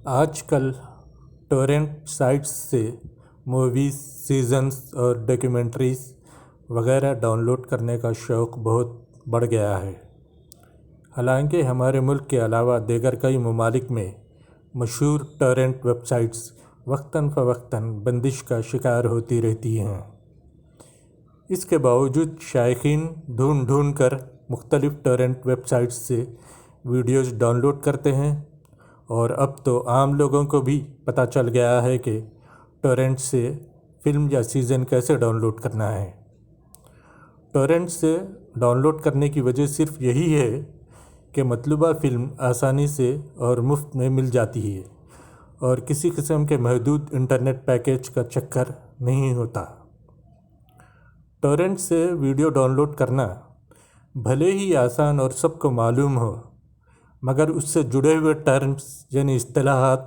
آج کل torrent sites سے موویز، سیزنز اور ڈاکیومنٹریز وغیرہ ڈاؤن لوڈ کرنے کا شوق بہت بڑھ گیا ہے۔ حالانکہ ہمارے ملک کے علاوہ دیگر کئی ممالک میں مشہور ٹورنٹ ویب سائٹس وقتاً فوقتاً بندش کا شکار ہوتی رہتی ہیں۔ اس کے باوجود شائقین ڈھونڈ ڈھونڈ کر مختلف ٹورنٹ ویب سائٹس سے ویڈیوز ڈاؤن لوڈ کرتے ہیں، اور اب تو عام لوگوں کو بھی پتہ چل گیا ہے کہ ٹورنٹ سے فلم یا سیزن کیسے ڈاؤن لوڈ کرنا ہے۔ ٹورنٹ سے ڈاؤن لوڈ کرنے کی وجہ صرف یہی ہے کہ مطلوبہ فلم آسانی سے اور مفت میں مل جاتی ہے اور کسی قسم کے محدود انٹرنیٹ پیکیج کا چکر نہیں ہوتا۔ ٹورنٹ سے ویڈیو ڈاؤن لوڈ کرنا بھلے ہی آسان اور سب کو معلوم ہو، مگر اس سے جڑے ہوئے ٹرمز یعنی اصطلاحات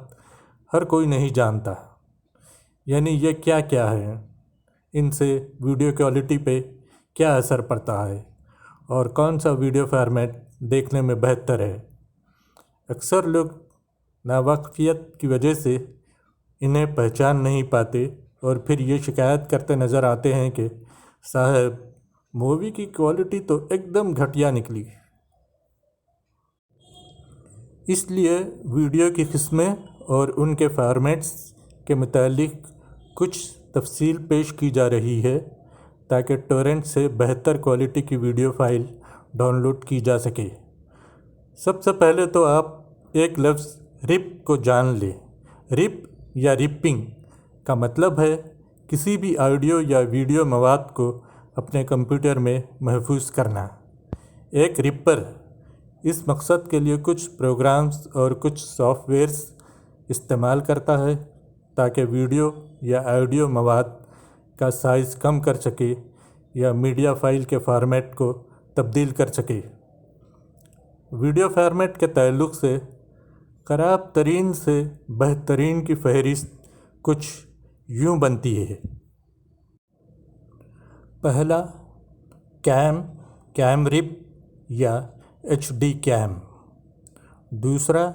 ہر کوئی نہیں جانتا۔ یعنی یہ کیا ہے، ان سے ویڈیو کوالٹی پہ کیا اثر پڑتا ہے، اور کون سا ویڈیو فارمیٹ دیکھنے میں بہتر ہے۔ اکثر لوگ ناواقفیت کی وجہ سے انہیں پہچان نہیں پاتے اور پھر یہ شکایت کرتے نظر آتے ہیں کہ صاحب مووی کی کوالٹی تو ایک دم گھٹیا نکلی۔ اس لیے ویڈیو کی قسمیں اور ان کے فارمیٹس کے متعلق کچھ تفصیل پیش کی جا رہی ہے تاکہ ٹورنٹ سے بہتر کوالٹی کی ویڈیو فائل ڈاؤن لوڈ کی جا سکے۔ سب سے پہلے تو آپ ایک لفظ رپ کو جان لیں۔ رپ یا رپنگ کا مطلب ہے کسی بھی آڈیو یا ویڈیو مواد کو اپنے کمپیوٹر میں محفوظ کرنا۔ ایک رپر اس مقصد کے لیے کچھ پروگرامز اور کچھ سافٹ ویئرز استعمال کرتا ہے تاکہ ویڈیو یا آڈیو مواد کا سائز کم کر سکے یا میڈیا فائل کے فارمیٹ کو تبدیل کر سکے۔ ویڈیو فارمیٹ کے تعلق سے خراب ترین سے بہترین کی فہرست کچھ یوں بنتی ہے۔ پہلا، کیم رپ یا ایچ ڈی کیم۔ دوسرا،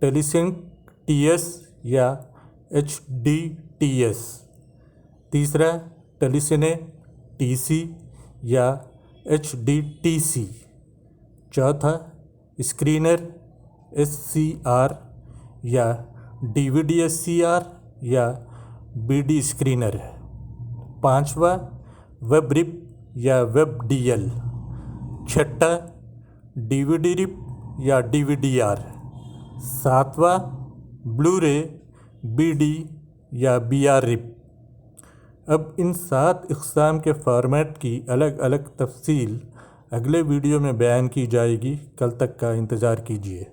ٹیلی سنک ٹی ایس یا ایچ ڈی ٹی ایس۔ تیسرا، ٹیلی سنے ٹی سی یا ایچ ڈی ٹی سی۔ چوتھا، اسکرینر ایس سی آر یا D V D S C R یا بی ڈی اسکرینر۔ پانچواں، ویب رپ یا ویب ڈی ایل۔ چھٹا، ڈی وی ڈی رپ یا ڈی وی ڈی آر۔ ساتواں، blu ray, B D یا B R rip. اب ان 7 اقسام کے فارمیٹ کی الگ الگ تفصیل اگلے ویڈیو میں بیان کی جائے گی، کل تک کا انتظار کیجیے۔